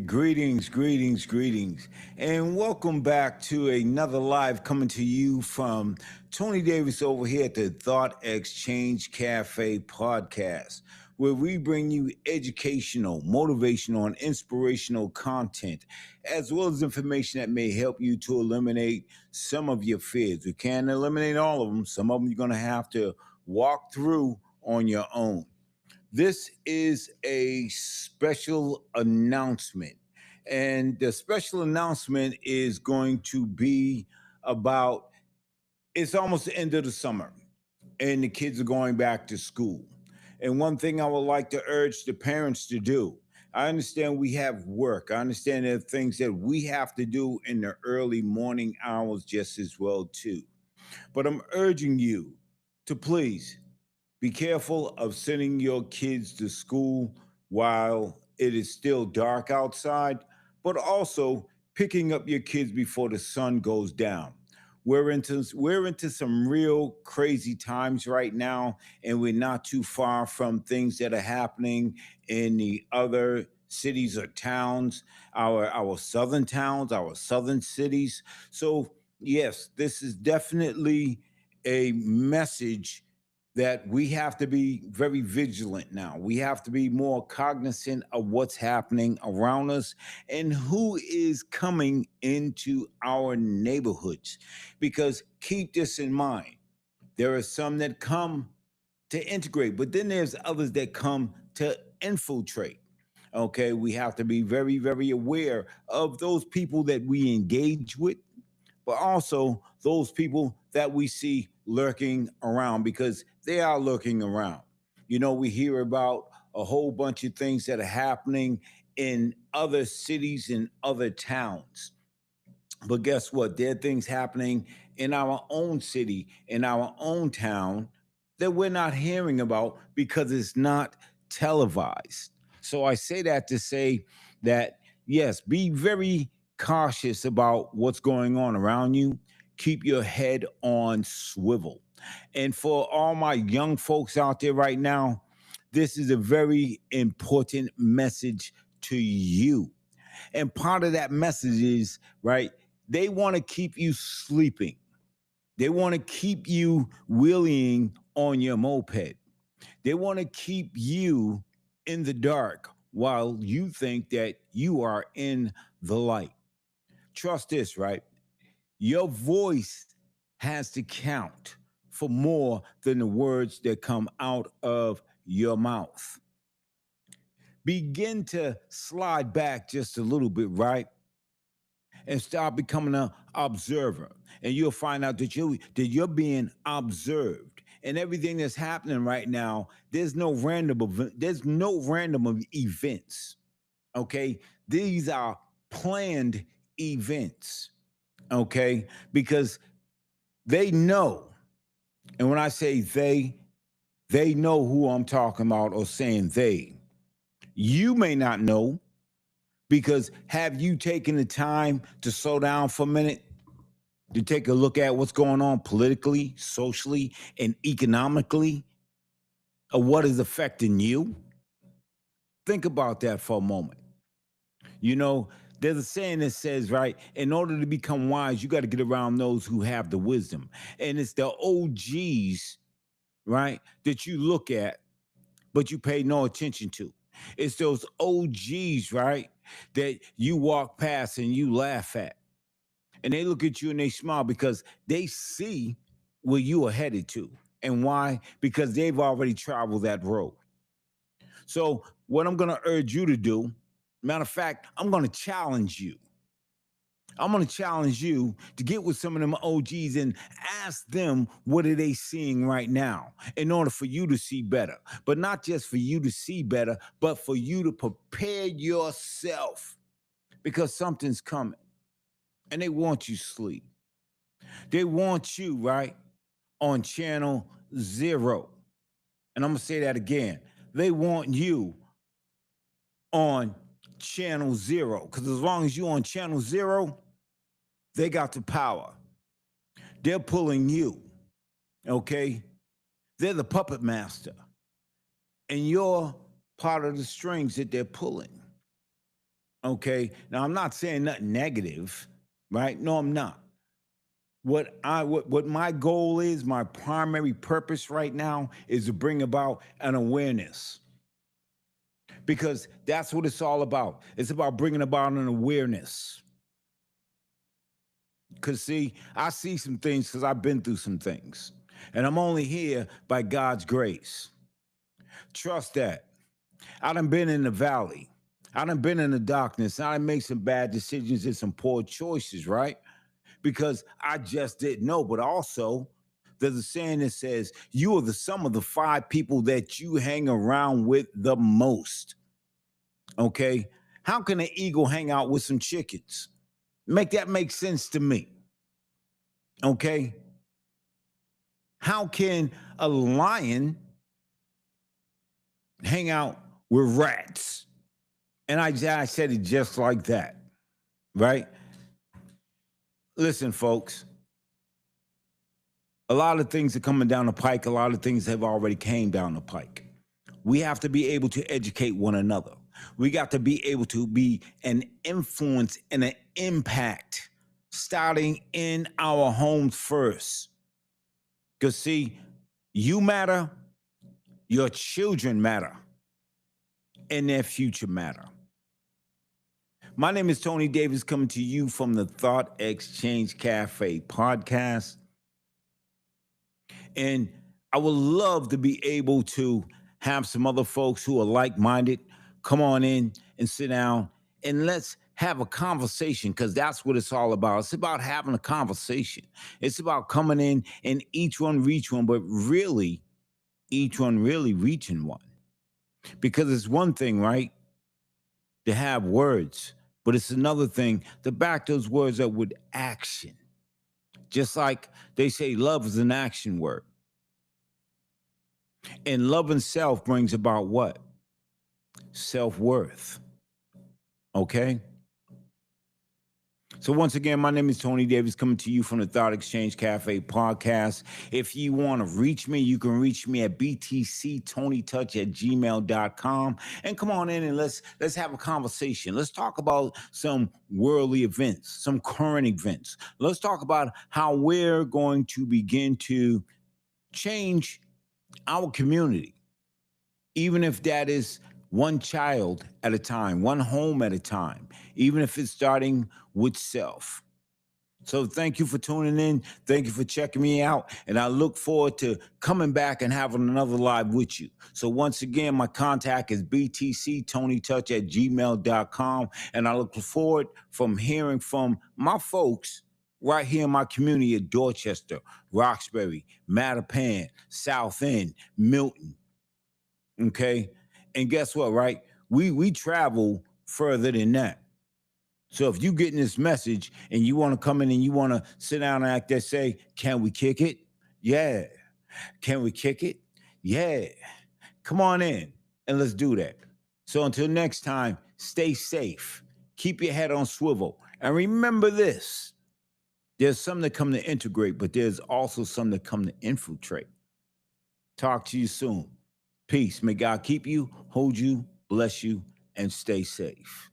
Greetings, and welcome back to another live coming to you from Tony Davis over here at the Thought Exchange Cafe podcast, where we bring you educational, motivational, and inspirational content, as well as information that may help you to eliminate some of your fears. We can't eliminate all of them, some of them you're going to have to walk through on your own. This is a special announcement. And the special announcement is going to be about it's almost the end of the summer and the kids are going back to school. And one thing I would like to urge the parents to do, I understand we have work. I understand there are things that we have to do in the early morning hours just as well too. But I'm urging you to please be careful of sending your kids to school while it is still dark outside, but also picking up your kids before the sun goes down. We're into some real crazy times right now, and we're not too far from things that are happening in the other cities or towns, our southern towns, our southern cities. So yes, this is definitely a message that we have to be very vigilant now. We have to be more cognizant of what's happening around us and who is coming into our neighborhoods. Because keep this in mind, there are some that come to integrate, but then there's others that come to infiltrate. Okay, we have to be very aware of those people that we engage with, but also those people that we see lurking around because they are lurking around. We hear about a whole bunch of things that are happening in other cities and other towns. But guess what? There are things happening in our own city, in our own town that we're not hearing about because it's not televised. So I say that to say that, yes, be very cautious about what's going on around you. Keep your head on swivel. And for all my young folks out there right now, this is a very important message to you. And part of that message is, right, they want to keep you sleeping. They want to keep you wheeling on your moped. They want to keep you in the dark while you think that you are in the light. Trust this, right? Your voice has to count for more than the words that come out of your mouth. Begin to slide back just a little bit, right? And start becoming an observer. And you'll find out that you're being observed. And everything that's happening right now, there's no random events. Okay? These are planned events. Okay? Because they know. And when I say they know who I'm talking about or saying they. You may not know because have you taken the time to slow down for a minute to take a look at what's going on politically, socially, and economically, or what is affecting you? Think about that for a moment. You know, there's a saying that says, right, in order to become wise, you got to get around those who have the wisdom. And it's the OGs, right, that you look at, but you pay no attention to. It's those OGs, right, that you walk past and you laugh at. And they look at you and they smile because they see where you are headed to. And why? Because they've already traveled that road. So, what I'm going to urge you to do, matter of fact, I'm going to challenge you. I'm going to challenge you to get with some of them OGs and ask them what are they seeing right now in order for you to see better. But not just for you to see better, but for you to prepare yourself because something's coming and they want you sleep. They want you, right, on channel 0. And I'm going to say that again. They want you on channel 0 because as long as you're on channel 0, they got the power. They're pulling you, okay? They're the puppet master, and you're part of the strings that they're pulling. Okay. Now I'm not saying nothing negative, right? No, I'm not. What my goal is, my primary purpose right now is to bring about an awareness, because that's what it's all about. It's about bringing about an awareness. Because, see, I see some things because I've been through some things. And I'm only here by God's grace. Trust that. I done been in the valley. I done been in the darkness. I done made some bad decisions and some poor choices, right? Because I just didn't know. But also, there's a saying that says, you are the sum of the five people that you hang around with the most. Okay? How can an eagle hang out with some chickens? Make that make sense to me. Okay? How can a lion hang out with rats? And I said it just like that, right? Listen, folks, a lot of things are coming down the pike. A lot of things have already came down the pike. We have to be able to educate one another. We got to be able to be an influence and an impact, starting in our homes first. Because, see, you matter, your children matter, and their future matter. My name is Tony Davis, coming to you from the Thought Exchange Cafe podcast. And I would love to be able to have some other folks who are like-minded come on in and sit down and let's have a conversation, because that's what it's all about. It's about having a conversation. It's about coming in and each one reach one, but really, each one really reaching one. Because it's one thing, right, to have words, but it's another thing to back those words up with action. Just like they say, love is an action word. And love and self brings about what? Self-worth. Okay? So once again, my name is Tony Davis, coming to you from the Thought Exchange Cafe podcast. If you want to reach me, you can reach me at btctonytouch@gmail.com. And come on in and let's have a conversation. Let's talk about some worldly events, some current events. Let's talk about how we're going to begin to change our community, even if that is one child at a time, one home at a time, even if it's starting with self. So thank you for tuning in. Thank you for checking me out. And I look forward to coming back and having another live with you. So once again, my contact is btctonytouch@gmail.com. And I look forward from hearing from my folks right here in my community at Dorchester, Roxbury, Mattapan, South End, Milton. Okay. And guess what, right? We travel further than that. So if you getting this message and you want to come in and you want to sit down and act there, say, can we kick it? Yeah. Can we kick it? Yeah. Come on in and let's do that. So until next time, stay safe. Keep your head on swivel. And remember this. There's some that come to integrate, but there's also some that come to infiltrate. Talk to you soon. Peace. May God keep you, hold you, bless you, and stay safe.